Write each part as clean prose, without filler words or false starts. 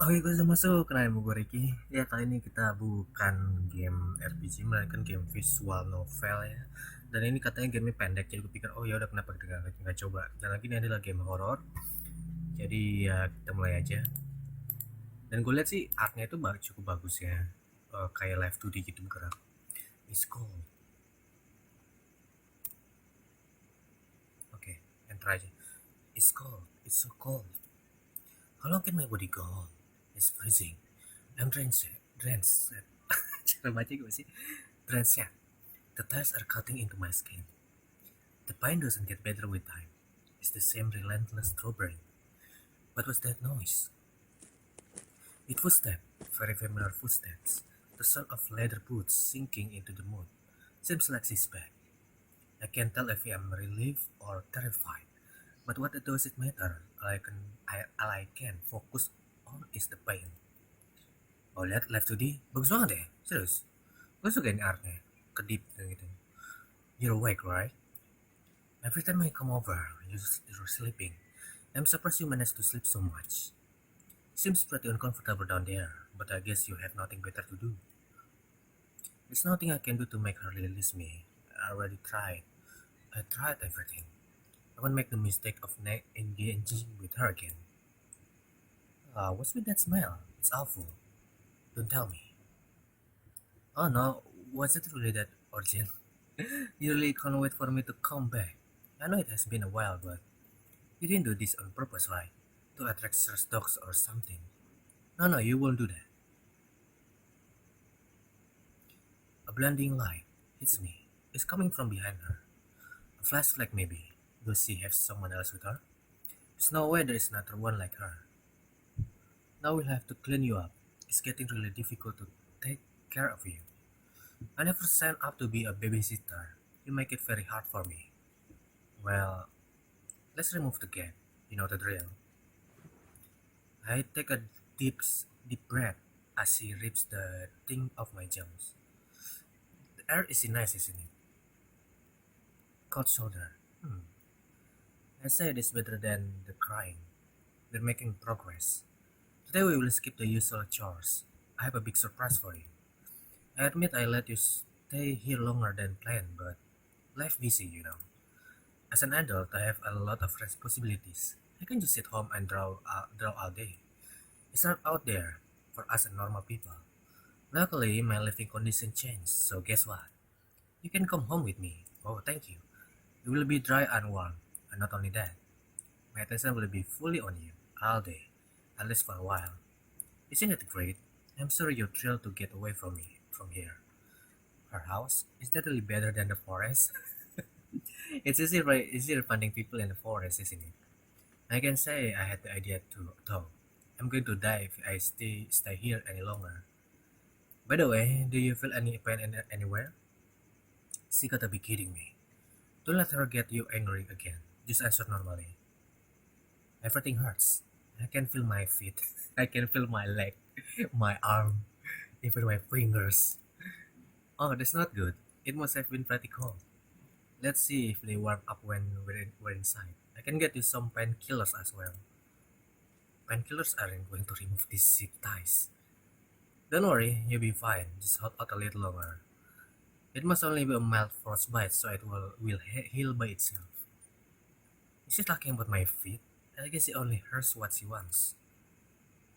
Oke, gue sudah masuk. Kenalin gue Doreki. Ya, kali ini kita bukan game RPG, melainkan game visual novel ya. Dan ini katanya gamenya pendek, jadi gue pikir, oh ya udah kenapa kita nggak coba. Dan lagi ini adalah game horror, jadi ya kita mulai aja. Dan gue lihat sih artnya itu cukup bagus ya. Kayak live 2D gitu bergerak. It's cool. Oke, enter aja. It's cold. It's so cold. How long can my body go on? It's freezing. I'm drenched. Drenched. Cara baca gue sih. Drenched. The tears are cutting into my skin. The pain doesn't get better with time. It's the same relentless throbbing. What was that noise? It footsteps, very familiar footsteps. The sound of leather boots sinking into the mud. Seems like she's back. I can't tell if I'm relieved or terrified. But what does it matter? All I can focus on is the pain. Oh lihat live 2D, bagus banget ya, serius. Gue suka ini artnya, kedip gitu. You're awake, right? Every time I come over, you're sleeping. I'm surprised you managed to sleep so much. Seems pretty uncomfortable down there, but I guess you have nothing better to do. There's nothing I can do to make her release me. I already tried. I tried everything. I won't make the mistake of engaging with her again. What's with that smell? It's awful. Don't tell me. Oh no, was it really that urgent? You really can't wait for me to come back. I know it has been a while, but you didn't do this on purpose, right? To attract search dogs or something. No, you won't do that. A blinding light hits me. It's coming from behind her. A flashlight maybe. Does she have someone else with her? There's no way there is another one like her. Now we'll have to clean you up. It's getting really difficult to take care of you. I never signed up to be a babysitter. You make it very hard for me. Well, let's remove the gap. You know the drill. I take a deep breath as she rips the thing off my jaws. The air is nice, isn't it? Cold shoulder. I say this better than the crying. We're making progress. Today we will skip the usual chores. I have a big surprise for you. I admit I let you stay here longer than planned, but life busy, you know. As an adult, I have a lot of responsibilities. I can just sit home and draw all day. It's not out there for us normal people. Luckily, my living condition changed, so guess what? You can come home with me. Oh, thank you. You will be dry and warm, and not only that, my attention will be fully on you all day, at least for a while. Isn't it great? I'm sure you're thrilled to get away from me, from here. Her house is definitely better than the forest. It's easier finding people in the forest, isn't it? I can say I had the idea too, though. I'm going to die if I stay here any longer. By the way, do you feel any pain anywhere? She gotta be kidding me. Don't let her get you angry again. Just answer normally. Everything hurts. I can feel my feet. I can feel my leg, my arm, even my fingers. Oh, that's not good. It must have been pretty cold. Let's see if they warm up when we're inside. I can get you some painkillers as well. Painkillers aren't going to remove these zip ties. Don't worry, you'll be fine. Just hold out a little longer. It must only be a mild frostbite, so it will heal by itself. Is she talking about my feet? I guess she only hears what she wants.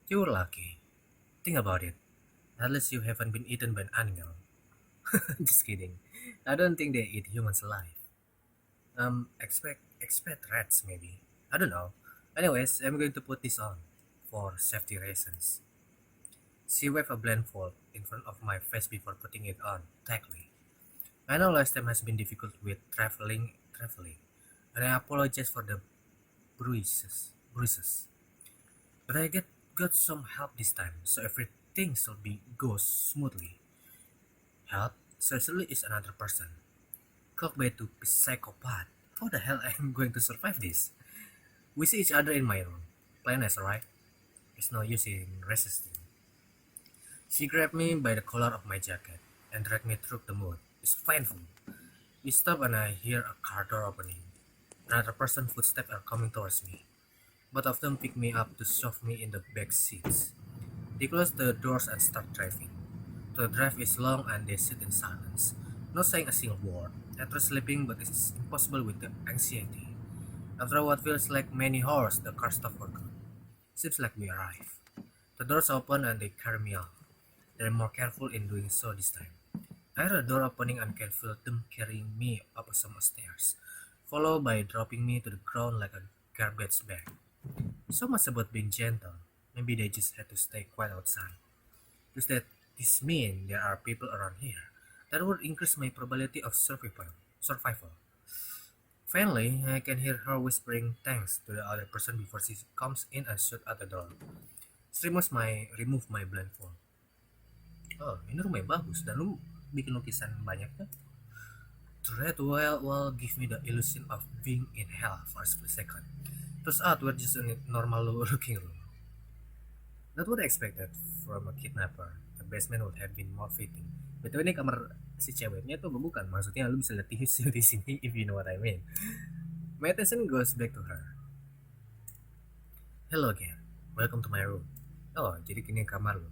You're lucky. Think about it. At least you haven't been eaten by an animal. Just kidding. I don't think they eat humans alive. Expect rats maybe. I don't know. Anyways, I'm going to put this on for safety reasons. She waved a blindfold in front of my face before putting it on tightly. I know last time has been difficult with traveling, and I apologize for the bruises. But I got some help this time, so everything shall be goes smoothly. Help certainly is another person. Called by two psychopath. How the hell am I going to survive this? We see each other in my room. Plan is alright. It's no use in resisting. She grabbed me by the collar of my jacket and dragged me through the mud. It's painful. We stop and I hear a car door opening. Another person's footsteps are coming towards me. Both of them pick me up to shove me in the back seats. They close the doors and start driving. The drive is long and they sit in silence, not saying a single word. I try sleeping, but it's impossible with the anxiety. After what feels like many hours, the car stops for good. Seems like we arrive. The doors open and they carry me out. They're more careful in doing so this time. I heard a door opening and can feel them carrying me up some stairs, followed by dropping me to the ground like a garbage bag. So much about being gentle. Maybe they just had to stay quiet outside. Does that this mean there are people around here? That would increase my probability of survival. Finally, I can hear her whispering thanks to the other person before she comes in and shut at the door. She remove my blindfold. Oh, ini rumahnya bagus dan lu bikin lukisan banyak kan? The red well give me the illusion of being in hell for a split second. Turns out we're just in a normal looking room. Not what I expected from a kidnapper. The basement would have been more fitting. Betul ini kamar si ceweknya tuh bukan. Maksudnya lu bisa lihat TV di sini if you know what I mean. My attention goes back to her. Hello again. Welcome to my room. Oh, jadi kini kamar lu.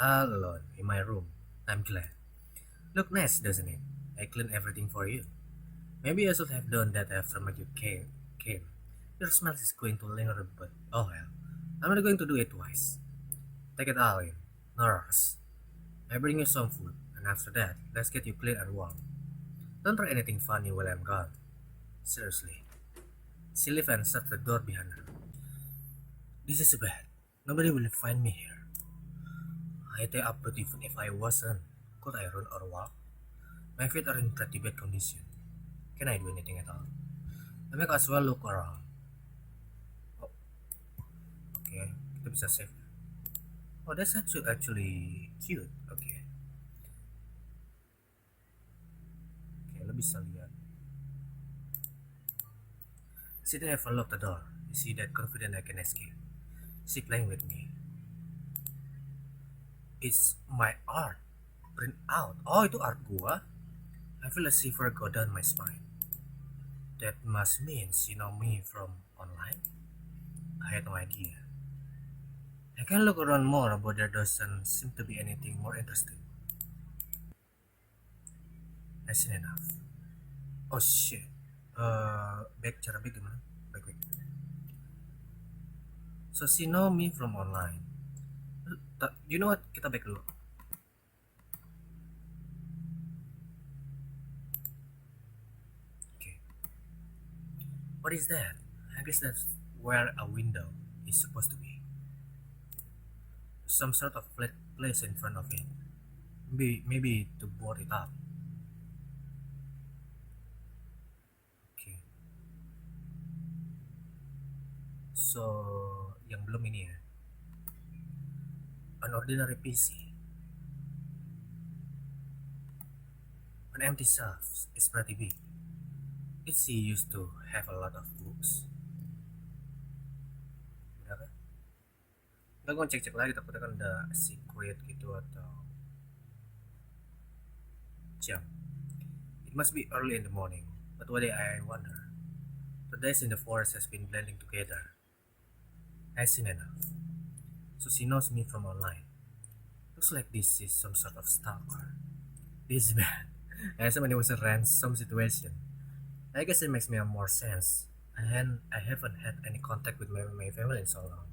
Alone in my room. I'm glad. Look nice, doesn't it? I cleaned everything for you. Maybe I should have done that after my you came. Your smell is going to linger, but oh well. I'm not going to do it twice. Take it all in. Nurse. I bring you some food, and after that, let's get you clean and warm. Don't try anything funny while I'm gone. Seriously. She left and shut the door behind her. This is bad. Nobody will find me here. I tie up, but even if I wasn't, could I run or walk? My feet are in pretty bad condition. Can I do anything at all? I might as well look around. Oh, okay, kita bisa save. Oh, that's actually cute. Okay. Okay, lo bisa lihat. She didn't even lock the door. You see that confident I can escape. She playing with me. It's my art. Print out. Oh, itu art gua. I feel a shiver go down my spine. That must mean she know me from online. I had no idea. I can look around more, but there doesn't seem to be anything more interesting. I've seen enough. Oh shit. Cara back gimana? Back. So she know me from online. You know what? Kita back dulu. Okay. What is that? I guess that's where a window is supposed to be. Some sort of flat place in front of it. Maybe to board it up. Okay. So yang belum ini ya. An ordinary PC. An empty shelf is pretty big. PC used to have a lot of books. Udah kan? Nggak, gue cek-cek lagi, takutnya kan ada secret gitu atau jam. It must be early in the morning, but one day I wonder. The days in the forest has been blending together. I've seen enough. So she knows me from online. Looks like this is some sort of stalker. This is bad. I said when it was a ransom situation. I guess it makes me more sense. I haven't had any contact with my family in so long.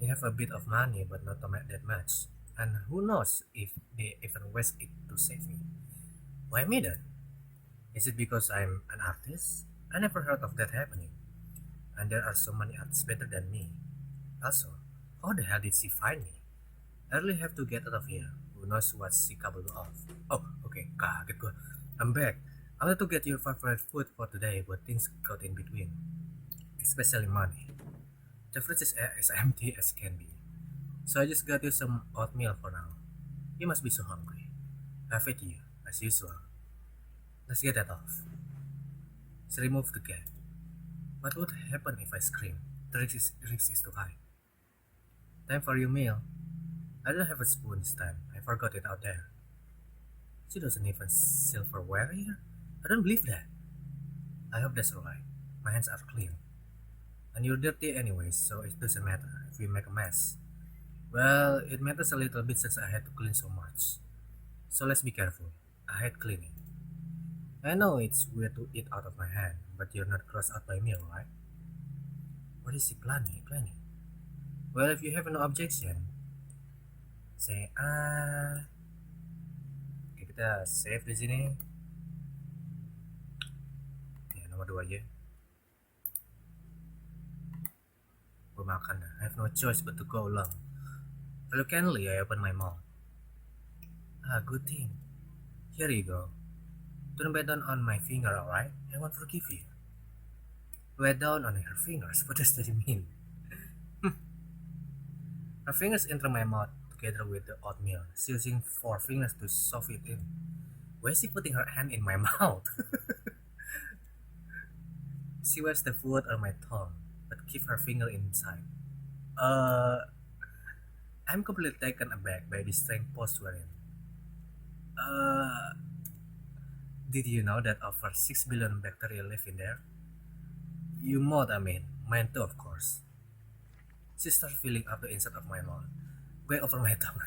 They have a bit of money, but not that much. And who knows if they even waste it to save me. Why me then? Is it because I'm an artist? I never heard of that happening. And there are so many artists better than me. Also, how the hell did she find me? I really have to get out of here. Who knows what she capable of? Oh, okay, kaget gue. I'm back. I wanted to get your favorite food for today, but things got in between. Especially money. The fridge is as empty as can be. So I just got you some oatmeal for now. You must be so hungry. I fed you, as usual. Let's get that off. She removed the gag. What would happen if I scream? The risk is too high. Time for your meal. I don't have a spoon this time. I forgot it out there. She doesn't even silverware here? I don't believe that. I hope that's alright. My hands are clean. And you're dirty anyway, so it doesn't matter if we make a mess. Well, it matters a little bit since I had to clean so much. So let's be careful. I hate cleaning. I know it's weird to eat out of my hand, but you're not grossed out by me, right? What is he planning? Well, if you have no objection, say Oke, kita save di sini. Ya, nomor 2 aja. Gue makan dah. I have no choice but to go along. Reluctantly, I open my mouth. Ah, good thing. Here you go. Don't bite down on my finger, alright? I won't forgive you. Bite down on her fingers? What does that mean? Her fingers enter my mouth together with the oatmeal, using 4 fingers to shove it in. Why is she putting her hand in my mouth? She wipes the food on my tongue, but keep her finger inside. Uh, I'm completely taken aback by this strange pose we're in. Uh, did you know that over 6 billion bacteria live in there? You mod, I mean. Mine too, of course. She starts filling up the inside of my mouth, going over my tongue.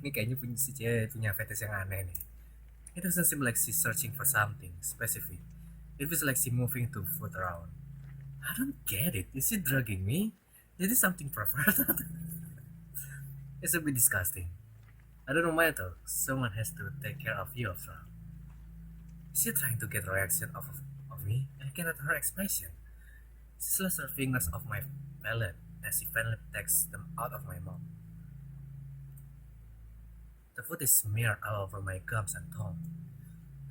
Ini kayaknya punya si cewek punya fetish yang aneh nih. It doesn't seem like she's searching for something specific. It feels like she's moving to foot around. I don't get it. Is she drugging me? Is this something perverted? It's a bit disgusting. I don't know why though. Someone has to take care of you after all. Is she trying to get a reaction of me? I cannot her expression. She slices her fingers off my palate as she finally takes them out of my mouth. The food is smeared all over my gums and tongue.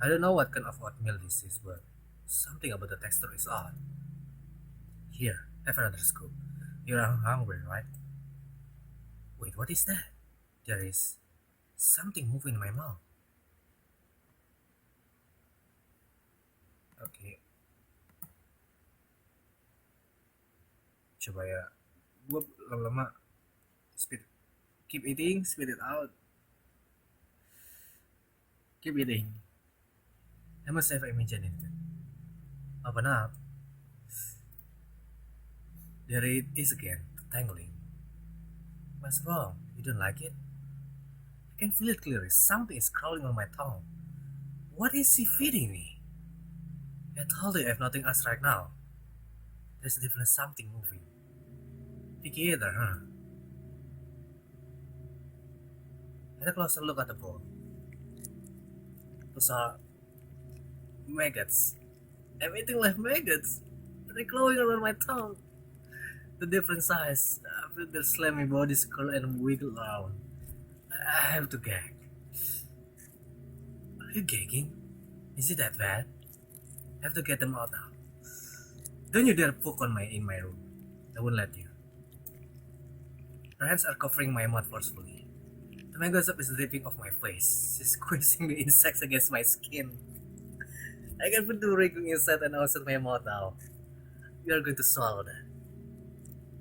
I don't know what kind of oatmeal this is, but something about the texture is odd. Here, have another scoop. You're hungry, right? Wait, what is that? There is something moving in my mouth. Oke, coba ya. Gue lama-lama speed, keep eating, spit it out, keep eating. I must have imagined it. Open up. There it is again, tangling. What's wrong? You don't like it? I can feel it clearly. Something is crawling on my tongue. What is she feeding me? I told you I have nothing else right now. There's definitely something moving. Picky either, huh? Let a closer look at the bowl. Those are maggots. I'm eating like maggots. They're glowing around my tongue. The different size. I feel their slimy bodies curl and wiggle around. I have to gag. Are you gagging? Is it that bad? I have to get them out now. Don't you dare poke in my room. I won't let you. Her hands are covering my mouth forcefully. The mango soup is dripping off my face. She's squeezing the insects against my skin. I can put the wriggling inside and outside my mouth now. We are going to swallow that.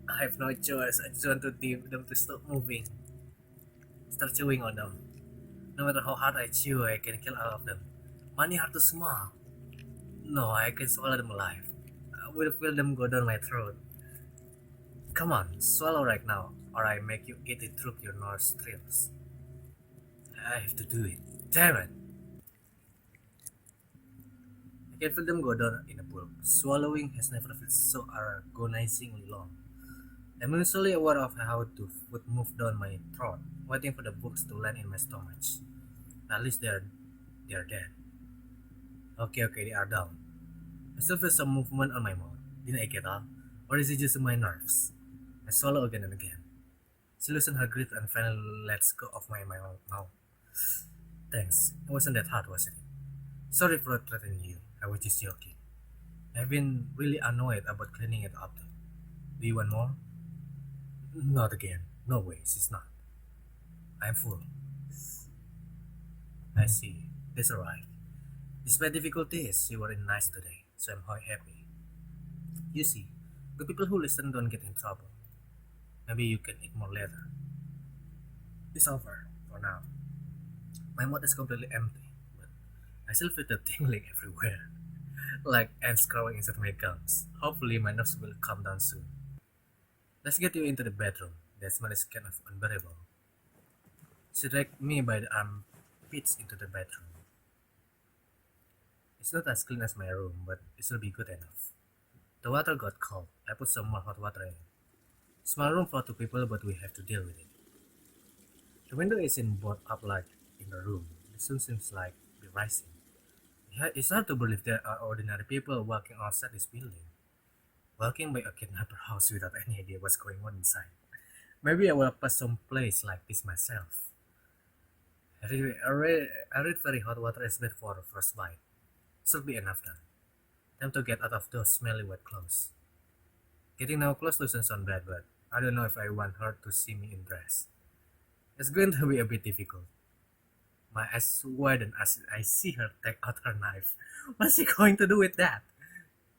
I have no choice. I just want them to stop moving. Start chewing on them. No matter how hard I chew, I can kill all of them. Money hard to smell. No, I can swallow them alive. I will feel them go down my throat. Come on, swallow right now, or I make you eat it through your nostrils. I have to do it. Damn it! I can feel them go down in a bulk. Swallowing has never felt so agonizingly long. I'm usually aware of how the food move down my throat, waiting for the books to land in my stomach. At least they're dead. Okay, they are down. I still feel some movement on my mouth. Didn't I get up? Or is it just my nerves? I swallow again and again. She loosened her grip and finally lets go of my mouth. Thanks. It wasn't that hard, was it? Sorry for threatening you. I was just joking. I've been really annoyed about cleaning it up. Do you want more? Not again. No way, she's not. I'm full. I see. That's alright. Despite difficulties, you were nice today, so I'm quite happy. You see, the people who listen don't get in trouble. Maybe you can eat more later. It's over for now. My mouth is completely empty, but I still feel the tingling everywhere, like ants crawling inside my gums. Hopefully, my nerves will calm down soon. Let's get you into the bedroom. That smell is kind of unbearable. She dragged me by the armpits into the bedroom. It's not as clean as my room, but it will be good enough. The water got cold. I put some more hot water in. Small room for two people, but we have to deal with it. The window isn't boarded up like in the room. The sun seems like be rising. It's hard to believe there are ordinary people walking outside this building. Walking by a kidnapper house without any idea what's going on inside. Maybe I will pass some place like this myself. I read very hot water is bad for frostbite. Should be enough then. Time to get out of those smelly wet clothes. Getting now close doesn't sound bad, but I don't know if I want her to see me in dress. It's going to be a bit difficult. My eyes widen as I see her take out her knife. What's she going to do with that?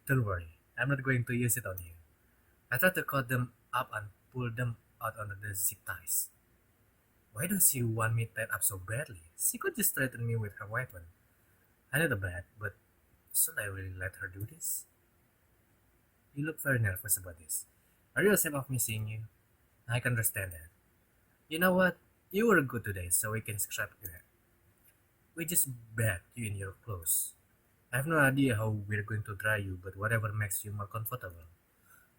Don't worry, I'm not going to use it on you. I try to cut them up and pull them out under the zip ties. Why does she want me tied up so badly? She could just threaten me with her weapon. I know the bad, but should I really let her do this? You look very nervous about this. Are you ashamed of me seeing you? I can understand that. You know what? You were good today, so we can scrap that. We just bathed you in your clothes. I have no idea how we're going to dry you, but whatever makes you more comfortable.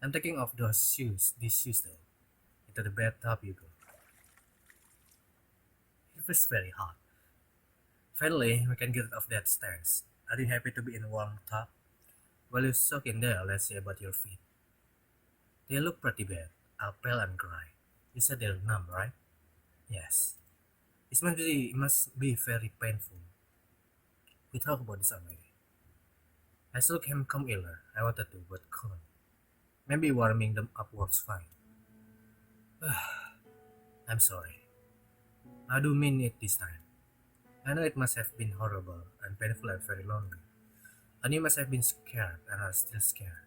I'm taking off these shoes though. Into the bathtub you go. It feels very hot. Finally, we can get rid of that stance. Are you happy to be in a warm tub? While you soak in there, let's see about your feet. They look pretty bad, all pale and dry. You said they're numb, right? Yes. It must be very painful. We talked about this already. I still can come earlier. I wanted to, but couldn't. Maybe warming them up works fine. I'm sorry. I do mean it this time. I know it must have been horrible and painful and very lonely. And you must have been scared and are still scared.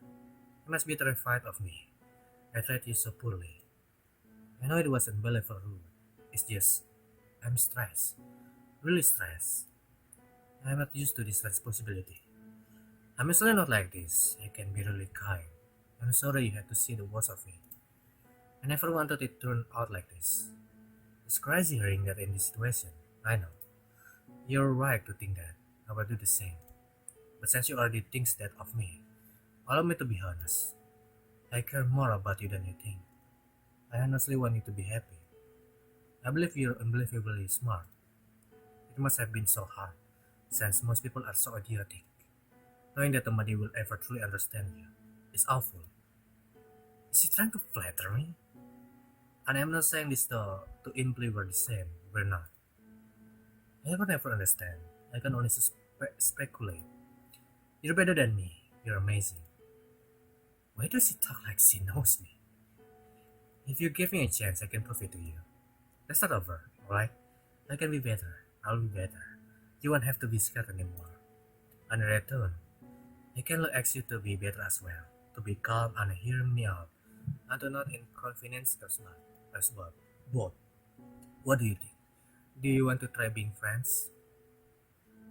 You must be terrified of me. I treated you so poorly. I know it wasn't believable rude. It's just, I'm stressed. Really stressed. I'm not used to this responsibility. I'm usually not like this. I can be really kind. I'm sorry you had to see the worst of me. I never wanted it to turn out like this. It's crazy hearing that in this situation. I know. You're right to think that. I will do the same. But since you already think that of me, allow me to be honest. I care more about you than you think. I honestly want you to be happy. I believe you're unbelievably smart. It must have been so hard, since most people are so idiotic. Knowing that nobody will ever truly understand you is awful. Is he trying to flatter me? And I'm not saying this to imply we're the same. We're not. I will never understand. I can only speculate. You're better than me. You're amazing. Why does she talk like she knows me? If you give me a chance, I can prove it to you. Let's start over, alright? I can be better. I'll be better. You won't have to be scared anymore. And in return, I can ask you to be better as well. To be calm and hear me out. And to not inconvenience yourself as well. Both. What do you think? Do you want to try being friends?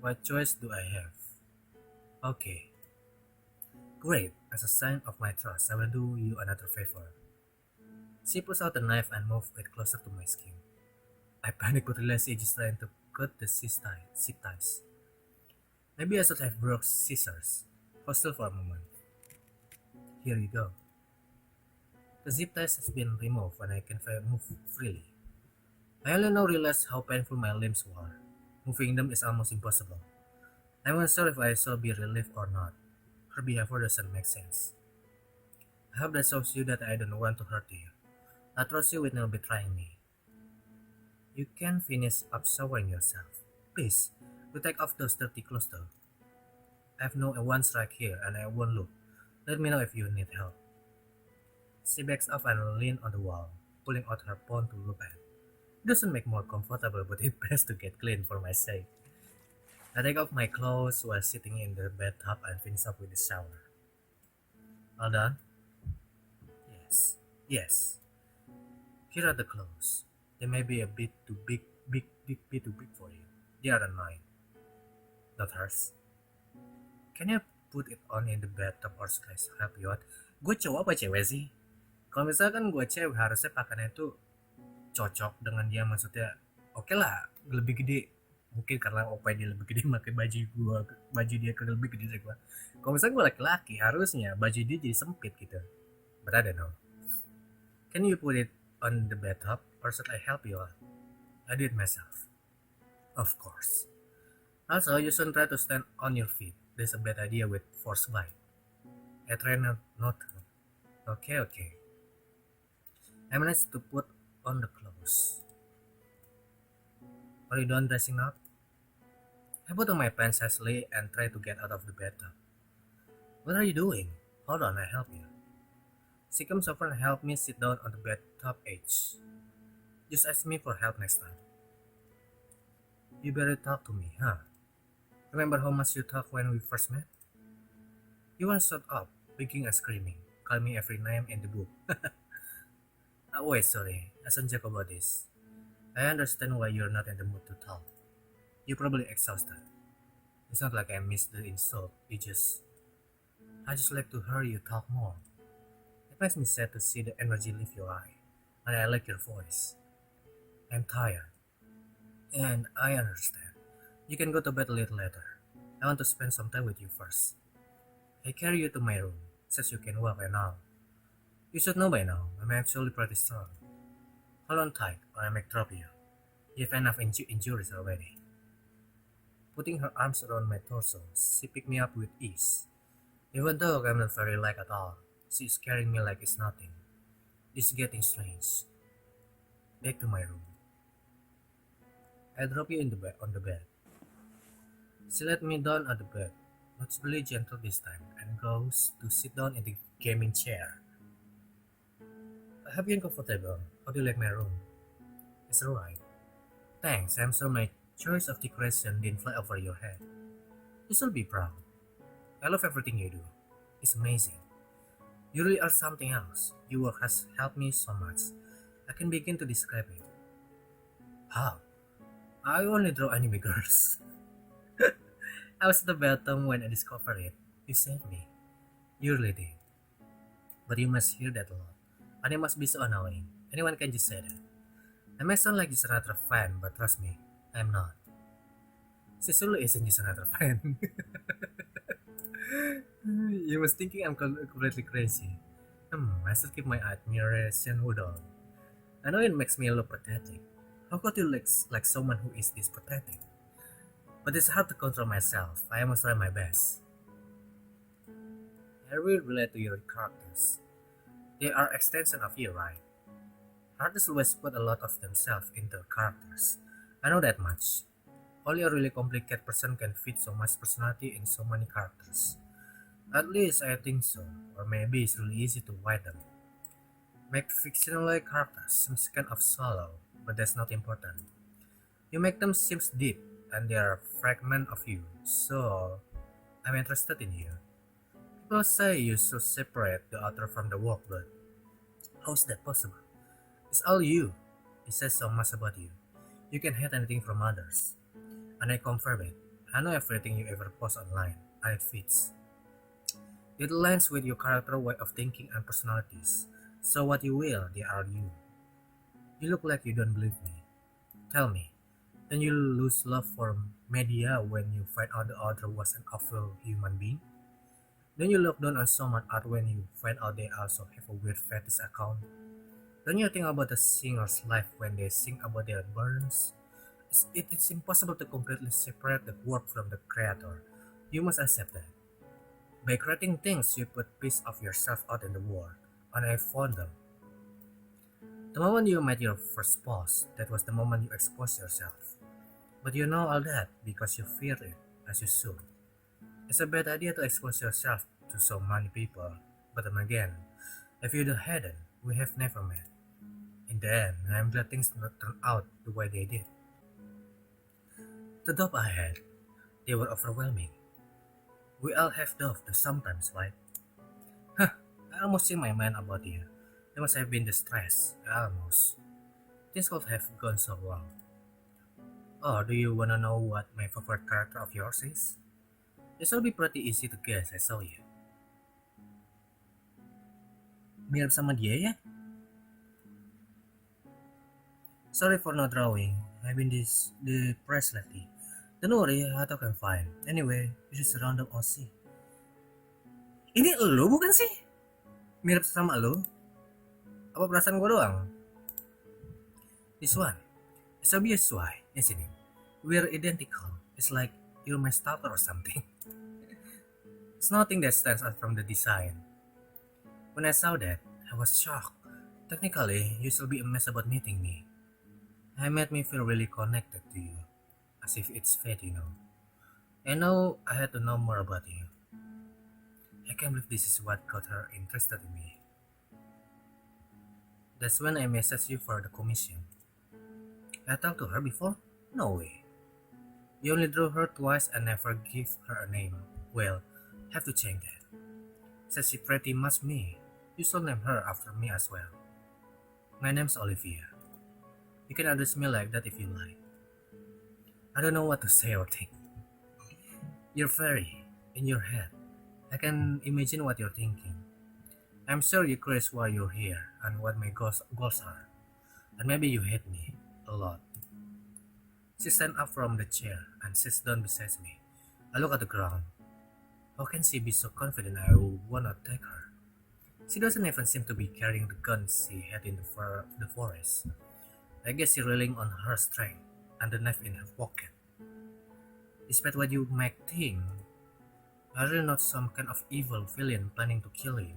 What choice do I have? Okay. Great. As a sign of my trust, I will do you another favor. She pulls out the knife and moves it closer to my skin. I panic but realize she's just trying to cut the zip ties. Maybe I should have brought scissors. Hold still for a moment. Here you go. The zip ties has been removed and I can move freely. I only now realize how painful my limbs were. Moving them is almost impossible. I'm unsure if I shall be relieved or not. Her behavior doesn't make sense. I hope that shows you that I don't want to hurt you. I trust you will not betraying me. You can finish up showering yourself. Please, do take off those dirty clothes though. I have no one right here and I won't look. Let me know if you need help. She backs off and leans on the wall, pulling out her phone to look at. It doesn't make more comfortable, but it's best to get clean for my sake. I take off my clothes while sitting in the bathtub and finish up with the shower. All done? Yes. Yes. Here are the clothes. They may be a bit too big for you. They aren't mine. Not hers. Can you put it on in the bathtub or should I help you out? Gue cowok apa cewek sih? Kalau misalkan gue cewek harusnya pakaiannya itu cocok dengan dia, maksudnya oke lah lebih gede, mungkin karena opa dia lebih gede pakai baju dia ke lebih gede dari gue. Kalau misalnya gue laki-laki harusnya baju dia jadi sempit gitu, but I don't know. Can you put it on the bathtub or should I help you out? I did myself, of course. Also, you shouldn't try to stand on your feet. That's a bad idea with force bite. I try not to. Okay, okay. I managed to put on the clothes. Are you done dressing up? I put on my pants hastily and tried to get out of the bathtub. What are you doing? Hold on, I help you. She comes over and helped me sit down on the bathtub edge. Just ask me for help next time. You better talk to me, huh? Remember how much you talked when we first met? You once shut up, begging and screaming, call me every name in the book. Wait, sorry, I shouldn't joke about this. I understand why you're not in the mood to talk. You're probably exhausted. It's not like I missed the insult, I just like to hear you talk more. It makes me sad to see the energy leave your eye, and I like your voice. I'm tired, and I understand. You can go to bed a little later. I want to spend some time with you first. I carry you to my room, since you can walk and all. You should know by now, I'm actually pretty strong. Hold on tight, or I may drop you. You have enough injuries already. Putting her arms around my torso, she picked me up with ease. Even though I'm not very light at all, she's carrying me like it's nothing. It's getting strange. Back to my room. I drop you on the bed. She let me down on the bed, noticeably gentle this time, and goes to sit down in the gaming chair. Happy and comfortable. How do you like my room? It's alright. Thanks, I'm sure my choice of decoration didn't fly over your head. You should be proud. I love everything you do. It's amazing. You really are something else. Your work has helped me so much. I can begin to describe it. How? I only draw anime girls. I was at the bottom when I discovered it. You saved me. You really did. But you must hear that a lot. And it must be so annoying. Anyone can just say that. I may sound like just another fan, but trust me, I'm not. Sisulu isn't just another fan. You must thinking I'm completely crazy. I still keep my admiration down. I know it makes me look pathetic. How could you like someone who is this pathetic? But it's hard to control myself. I must try my best. I really relate to your characters. They are extension of you, right? Artists always put a lot of themselves into characters. I know that much. Only a really complicated person can fit so much personality in so many characters. At least I think so, or maybe it's really easy to write them. Make fictional characters seems kind of shallow, but that's not important. You make them seem deep, and they are a fragment of you, so I'm interested in you. People say you should separate the author from the work, but how's that possible? It's all you. It says so much about you. You can hate anything from others. And I confirm it. I know everything you ever post online, and it fits. It aligns with your character way of thinking and personalities. So what you will, they are you. You look like you don't believe me. Tell me, then you lose love for media when you find out the author was an awful human being? Then you look down on someone art when you find out they also have a weird fetish account? Don't you think about the singer's life when they sing about their burns? It's impossible to completely separate the work from the creator. You must accept that. By creating things, you put piece of yourself out in the world, and I found them. The moment you met your first boss, that was the moment you exposed yourself. But you know all that because you fear it, as you should. It's a bad idea to expose yourself to so many people, but then again, if you hadn't, we have never met. In the end, I'm glad things did not turn out the way they did. The doubts I had, they were overwhelming. We all have doubts sometimes, right? Huh, I almost changed my mind about you. It must have been the stress, almost. Things could have gone so wrong. Oh, do you wanna know what my favorite character of yours is? It should be pretty easy to guess, I saw you. Mirip sama dia ya? Sorry for not drawing. I've been depressed lately. Don't worry, I thought I'm fine. Anyway, this is random OC. Ini elu bukan sih? Mirip sama elu? Apa perasaan gue doang? This one. It's obvious why, isn't it? We're identical. It's like you're my stalker or something. It's nothing that stands out from the design. When I saw that, I was shocked. Technically, you should be a mess about meeting me. It made me feel really connected to you. As if it's fate, you know. I know I had to know more about you. I can't believe this is what got her interested in me. That's when I messaged you for the commission. I talked to her before? No way. You only drew her twice and never give her a name. Well, have to change that. Says she pretty much me. You should name her after me as well. My name's Olivia. You can address me like that if you like. I don't know what to say or think. You're fairy in your head. I can imagine what you're thinking. I'm sure you're curious why you're here and what my goals are. And maybe you hate me a lot. She stands up from the chair and sits down beside me. I look at the ground. How can she be so confident I will wanna take her? She doesn't even seem to be carrying the gun she had in the forest. I guess she's relying on her strength and the knife in her pocket. Despite what you might think, I'm really not some kind of evil villain planning to kill you.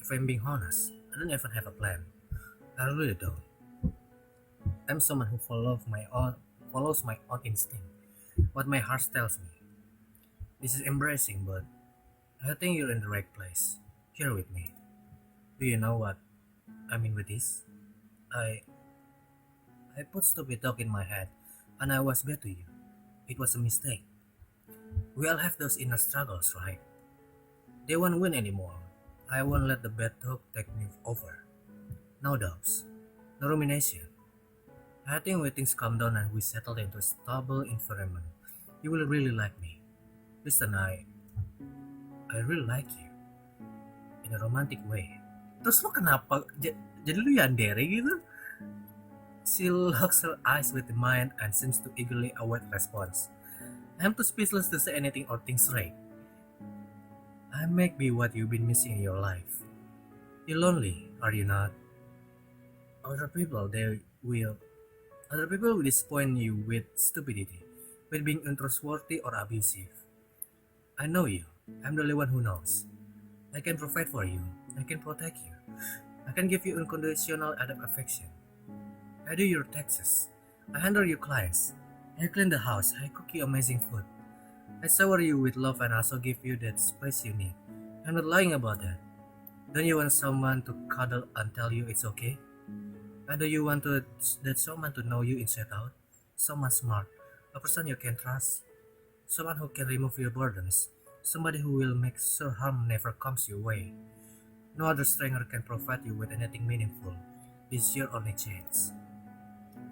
If I'm being honest, I don't even have a plan. I really don't. I'm someone who follows my own instinct, what my heart tells me. This is embarrassing, but I think you're in the right place. Here with me. Do you know what I mean with this? I I put stupid talk in my head, and I was bad to you. It was a mistake. We all have those inner struggles, right? They won't win anymore. I won't let the bad talk take me over. No doubts. No rumination. I think when things calm down and we settle into a stable environment, you will really like me. Listen, I really like you. In a romantic way. Terus lo kenapa? Jadi lu yandere gitu? She locks her eyes with mine and seems to eagerly await response. I'm too speechless to say anything or think straight. I may be what you've been missing in your life. You're lonely, are you not? Other people, other people will disappoint you with stupidity, with being untrustworthy or abusive. I know you. I'm the only one who knows. I can provide for you. I can protect you. I can give you unconditional affection. I do your taxes. I handle your clients. I clean the house. I cook you amazing food. I shower you with love and also give you that space you need. I'm not lying about that. Don't you want someone to cuddle and tell you it's okay? And do you want that someone to know you inside out? Someone smart, a person you can trust, someone who can remove your burdens, somebody who will make sure harm never comes your way. No other stranger can provide you with anything meaningful. This is your only chance.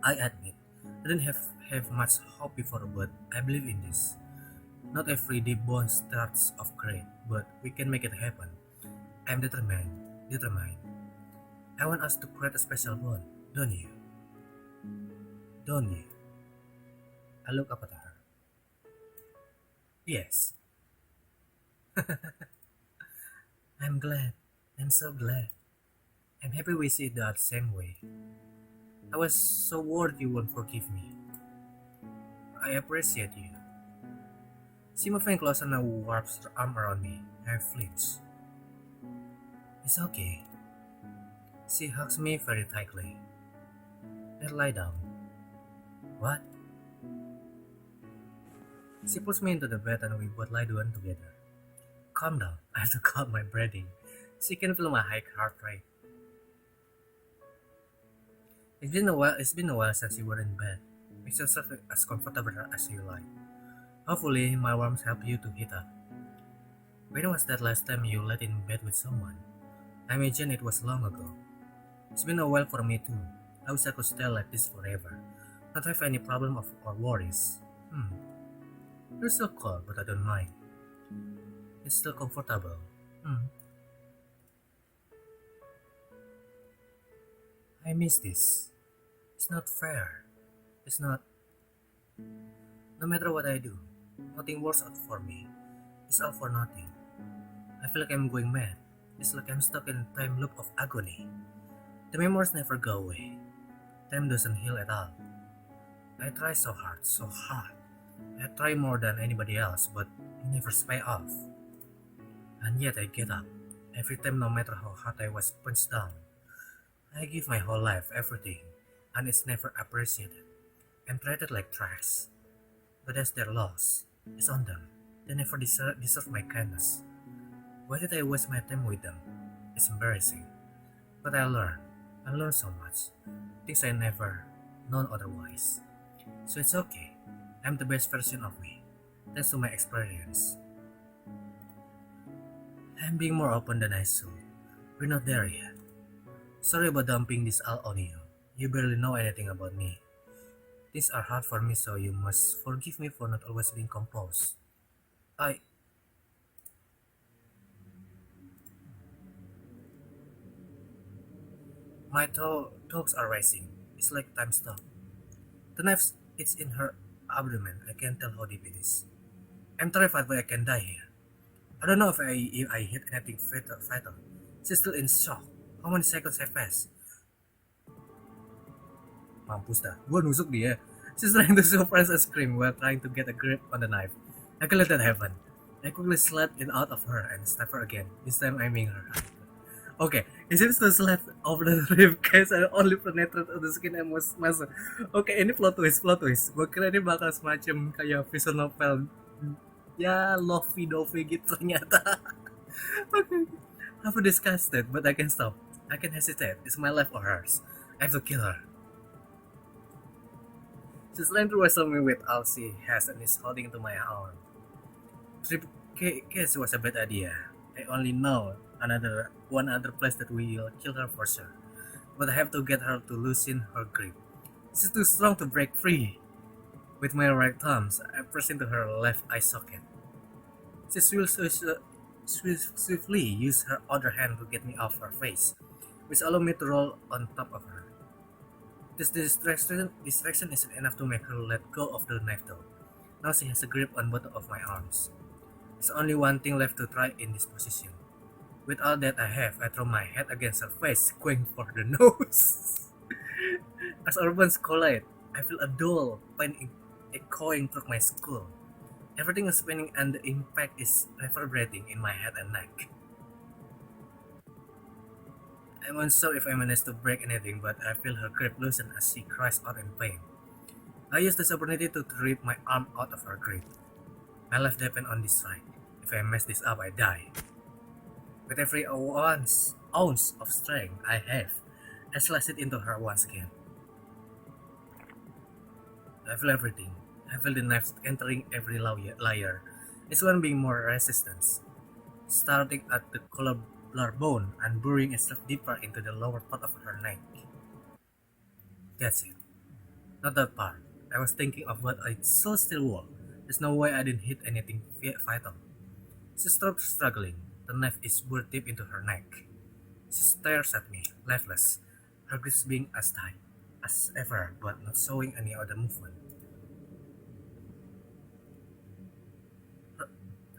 I admit, I didn't have much hope before, but I believe in this. Not every day bond starts off great, but we can make it happen. I'm determined. I want us to create a special bond, don't you? Don't you? I look up at her. Yes. I'm glad. I'm so glad. I'm happy we see it the same way. I was so worried you won't forgive me. I appreciate you. She moves in closer and wraps her arm around me. I flinch. It's okay. She hugs me very tightly. Let's lie down. What? She pulls me into the bed and we both lie down together. Calm down. I have to calm my breathing. She can feel my high heart rate. It's been a while since you were in bed. Make yourself as comfortable as you like. Hopefully, my warmth helped you to heat up. When was that last time you laid in bed with someone? I imagine it was long ago. It's been a while for me too. I wish I could stay like this forever. Not have any problem or worries. You're still cold, but I don't mind. It's still comfortable. I miss this. It's not fair. It's not. No matter what I do, nothing works out for me. It's all for nothing. I feel like I'm going mad. It's like I'm stuck in a time loop of agony. The memories never go away. Time doesn't heal at all. I try so hard, so hard. I try more than anybody else, but it never pay off. And yet I get up. Every time, no matter how hard I was punched down. I give my whole life, everything, and it's never appreciated. I'm treated like trash. But that's their loss. It's on them. They never deserve my kindness. Why did I waste my time with them? It's embarrassing. But I learned. I learned so much. Things I never known otherwise. So it's okay. I'm the best version of me. Thanks to my experience. I'm being more open than I should. We're not there yet. Sorry about dumping this all on you. You barely know anything about me. Things are hard for me, so you must forgive me for not always being composed. I. My toes are rising. It's like time stop. The knife is in her abdomen. I can't tell how deep it is. I'm terrified, but I can die here. I don't know if I hit anything fatal. She's still in shock. How many seconds have passed? Mampus dah. Gua nusuk dia. She's trying to suppress a scream while trying to get a grip on the knife. I can let that happen. I quickly slapped it out of her and stabbed her again. This time aiming her. Okay, it seems to slap over the ribcage and only penetrate the skin and muscle. Okay, ini plot twist. Gue kira ini bakal semacam kayak visual novel. Ya, lovey-dovey gitu ternyata. Okay, I'm disgusted, but I can stop. I can hesitate. It's my life or hers. I have to kill her. She's trying to wrestle me with all she has and is holding to my arm. Ribcage was a bad idea. I only know one other place that will kill her for sure. But I have to get her to loosen her grip. She's too strong to break free. With my right thumbs, I press into her left eye socket. She swiftly used her other hand to get me off her face, which allowed me to roll on top of her. This distraction isn't enough to make her let go of the knife though. Now she has a grip on both of my arms. There's only one thing left to try in this position. With all that I have, I throw my head against her face, going for the nose. As our bones collide, I feel a dull pain echoing through my skull. Everything is spinning and the impact is reverberating in my head and neck. I'm unsure if I managed to break anything, but I feel her grip loosen as she cries out in pain. I use this opportunity to rip my arm out of her grip. My life depends on this fight. If I mess this up, I die. With every ounce of strength I have, I slice it into her once again. I feel everything. I feel the knife entering every layer. Each one being more resistance. Starting at the collarbone and burying itself deeper into the lower part of her neck. That's it. Not that part. I was thinking of what I so still wore. There's no way I didn't hit anything vital. She stopped struggling. The knife is buried deep into her neck. She stares at me, lifeless, her grips being as tight as ever, but not showing any other movement.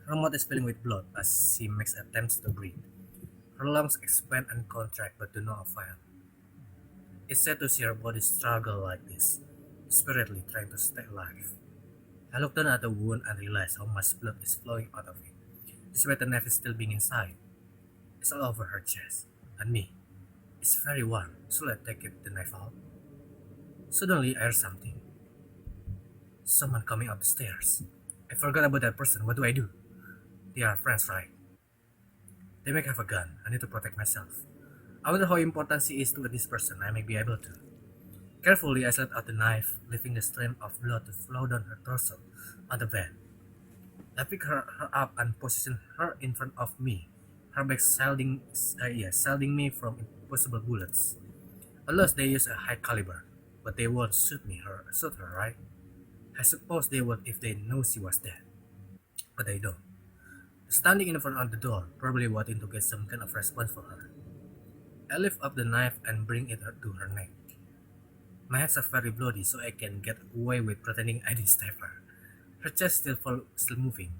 Her mouth is filling with blood as she makes attempts to breathe. Her lungs expand and contract but do not avail. It's sad to see her body struggle like this, desperately trying to stay alive. I look down at the wound and realize how much blood is flowing out of it. Despite the knife is still being inside. It's all over her chest, and me. It's very warm. Should I take the knife out? Suddenly I hear something. Someone coming up the stairs. I forgot about that person. What do? They are friends, right? They may have a gun. I need to protect myself. I wonder how important she is to this person. I may be able to. Carefully I slid out the knife, leaving the stream of blood to flow down her torso on the bed. I pick her up and position her in front of me, her back shielding me from impossible bullets. Unless they use a high caliber, but they won't shoot her, right? I suppose they would if they know she was dead, but they don't. Standing in front of the door, probably waiting to get some kind of response for her. I lift up the knife and bring it to her neck. My hands are very bloody, so I can get away with pretending I didn't stab her. Her chest still moving.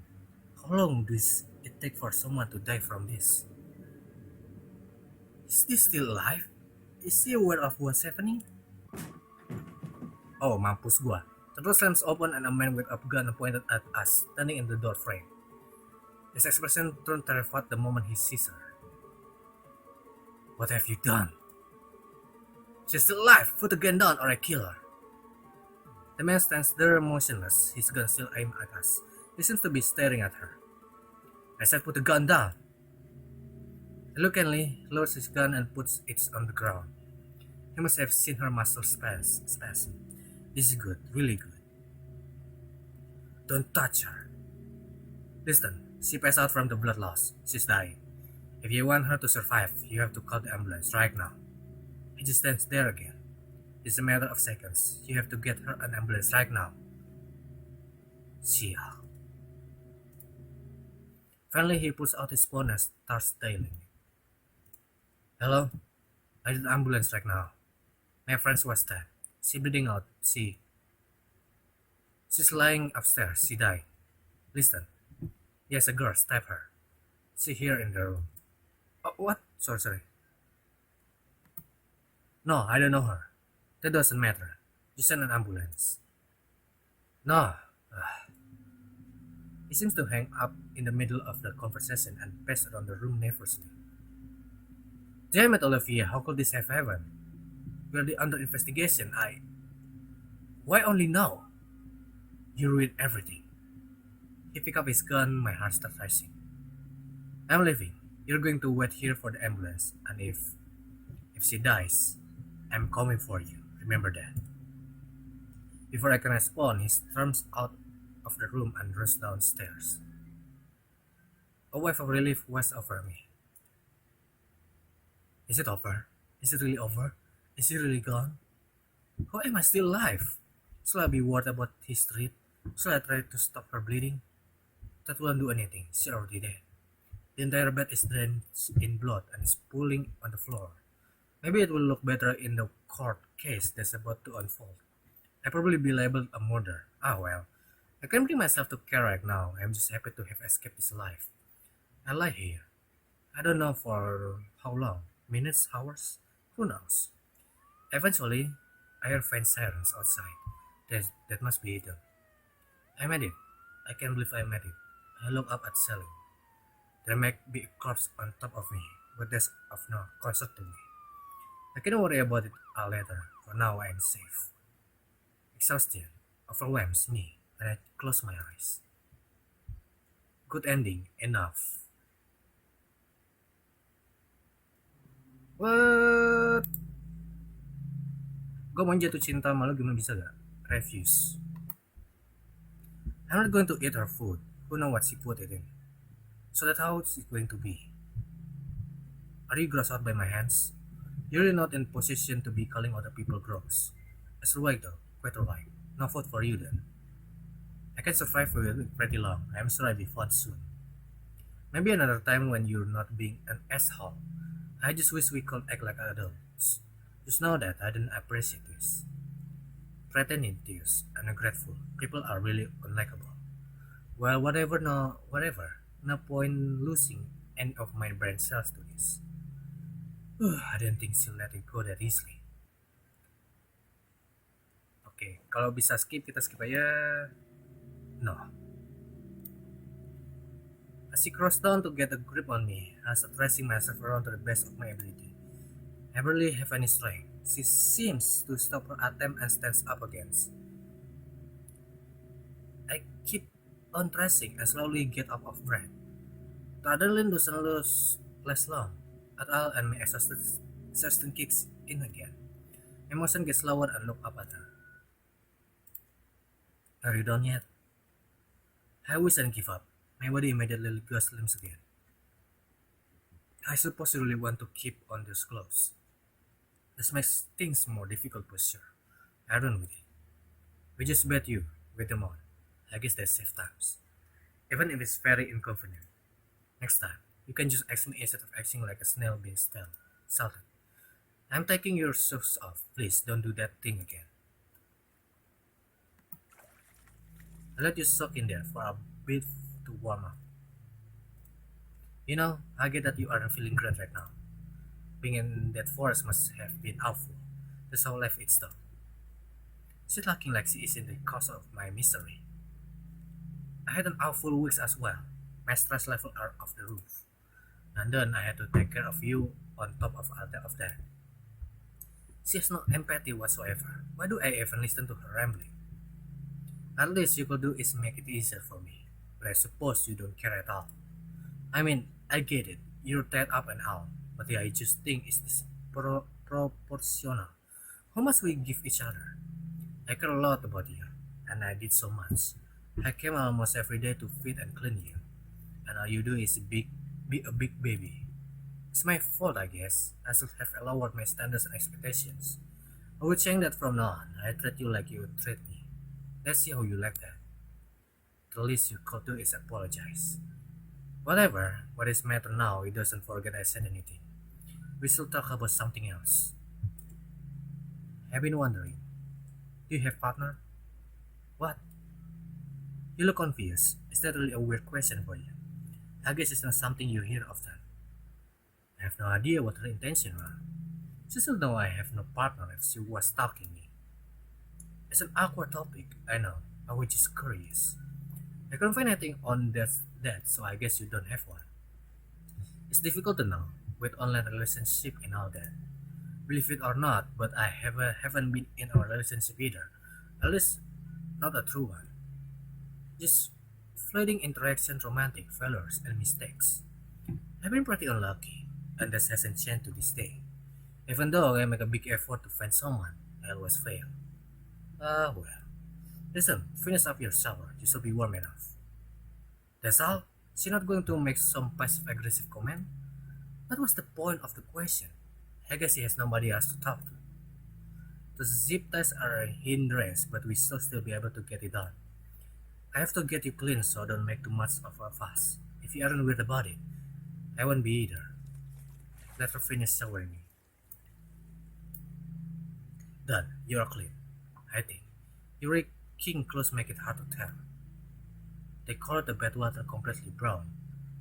How long does it take for someone to die from this? Is this still alive? Is she aware of what's happening? Oh, mampus gua. The door slams open and a man with a gun pointed at us, standing in the door frame. His expression turned terrified the moment he sees her. What have you done? She's still alive! Put the gun down or I kill her. The man stands there motionless, his gun still aimed at us. He seems to be staring at her. I said put the gun down. Reluctantly, lowers his gun and puts it on the ground. He must have seen her muscles spasm. This is good, really good. Don't touch her. Listen, she passed out from the blood loss. She's dying. If you want her to survive, you have to call the ambulance right now. He just stands there again. It's a matter of seconds. You have to get her an ambulance right now. Sia. Finally, he pulls out his phone and starts dialing. Hello? I need an ambulance right now. My friend was stabbed. She's bleeding out. She's lying upstairs. She died. Listen. Yes, a girl stabbed her. She's here in the room. Oh, what? Sorry. No, I don't know her. That doesn't matter. Just send an ambulance. No. He seems to hang up in the middle of the conversation and pace around the room nervously. Damn it, Olivia, how could this have happened? We're under investigation. Why only now? You ruined everything. He picked up his gun, my heart starts racing. I'm leaving. You're going to wait here for the ambulance, and if she dies, I'm coming for you. Remember that. Before I can respond, he storms out of the room and runs downstairs. A wave of relief washed over me. Is it over? Is it really over? Is he really gone? How am I still alive? Shall I be worried about his treat? Shall I try to stop her bleeding? That won't do anything. She's already dead. The entire bed is drenched in blood and is pooling on the floor. Maybe it will look better in the court case that's about to unfold. I'll probably be labeled a murder. Ah well. I can't bring myself to care right now. I'm just happy to have escaped this life. I lie here. I don't know for how long. Minutes? Hours? Who knows? Eventually, I hear faint sirens outside. That must be it. I made it. I can't believe I made it. I look up at Sally. There might be a corpse on top of me, but that's of no concern to me. I can worry about it later. For now, I am safe. Exhaustion overwhelms me when I close my eyes. Good ending. Enough. What? Gue mau jatuh cinta sama lo gimana bisa gak? Refuse. I'm not going to eat her food. Who knows what she put it in? So that's how it's going to be. Are you grossed out by my hands? You're really not in position to be calling other people gross. That's right though, quite alright. No food for you then. I can survive for pretty long. I'm sure I'll be fun soon. Maybe another time when you're not being an asshole. I just wish we could act like adults. Just know that I didn't appreciate this. Pretentious and ungrateful. People are really unlikable. Well, whatever. No point losing any of my brain cells to this. I didn't think she'll let it go that easily. Oke, kalau bisa skip, kita skip aja. No. As she crossed down to get a grip on me, I started thrashing myself around to the best of my ability. I barely have any strength. She seems to stop her attempt and stands up again. I keep on thrashing and slowly get out of breath. The adrenaline doesn't last long at all and my exhaustion kicks in again. My motion gets slower and look up at her. Are you done yet? I wish and give up. My body immediately goes limp again. I suppose you really want to keep on those clothes. This makes things more difficult for sure. I don't with it. We just bet you with them on. I guess that's safe times. Even if it's very inconvenient. Next time, you can just ask me instead of acting like a snail being salted. I'm taking your shoes off. Please don't do that thing again. I let you soak in there for a bit to warm up. I get that you aren't feeling great right now. Being in that forest must have been awful. That's how life is though. She's looking like she is in the cause of my misery. I had an awful week as well. My stress level are off the roof. And then I had to take care of you on top of all of that. She has no empathy whatsoever. Why do I even listen to her rambling? At least you could do is make it easier for me. But I suppose you don't care at all. I mean, I get it. You're tied up and all. But I just think it's disproportional. How much we give each other? I care a lot about you. And I did so much. I came almost every day to feed and clean you. And all you do is be a big baby. It's my fault, I guess. I should have lowered my standards and expectations. I would change that from now on. I treat you like you would treat me. Let's see how you like that. The least you could do is apologize. Whatever, what is matter now, it doesn't forget I said anything. We should talk about something else. I've been wondering, do you have partner? What? You look confused. Is that really a weird question for you? I guess it's not something you hear often. I have no idea what her intention was. She should know I have no partner if she was stalking me. It's an awkward topic, I know. I was just curious. I couldn't find anything on that, so I guess you don't have one. It's difficult to know, with online relationship and all that. Believe it or not, but I haven't been in a relationship either. At least, not a true one. Just fleeting interaction, romantic failures, and mistakes. I've been pretty unlucky, and that hasn't changed to this day. Even though I make a big effort to find someone, I always fail. Well. Listen, finish up your shower. You should be warm enough. That's all? She's not going to make some passive-aggressive comment? That was the point of the question. I guess he has nobody else to talk to. The zip ties are a hindrance, but we still be able to get it done. I have to get you clean, so don't make too much of a fuss. If you aren't weird about it, I won't be either. Let her finish showering me. Done. You're clean. I think. Your king clothes make it hard to tell. They colored the bedwater completely brown,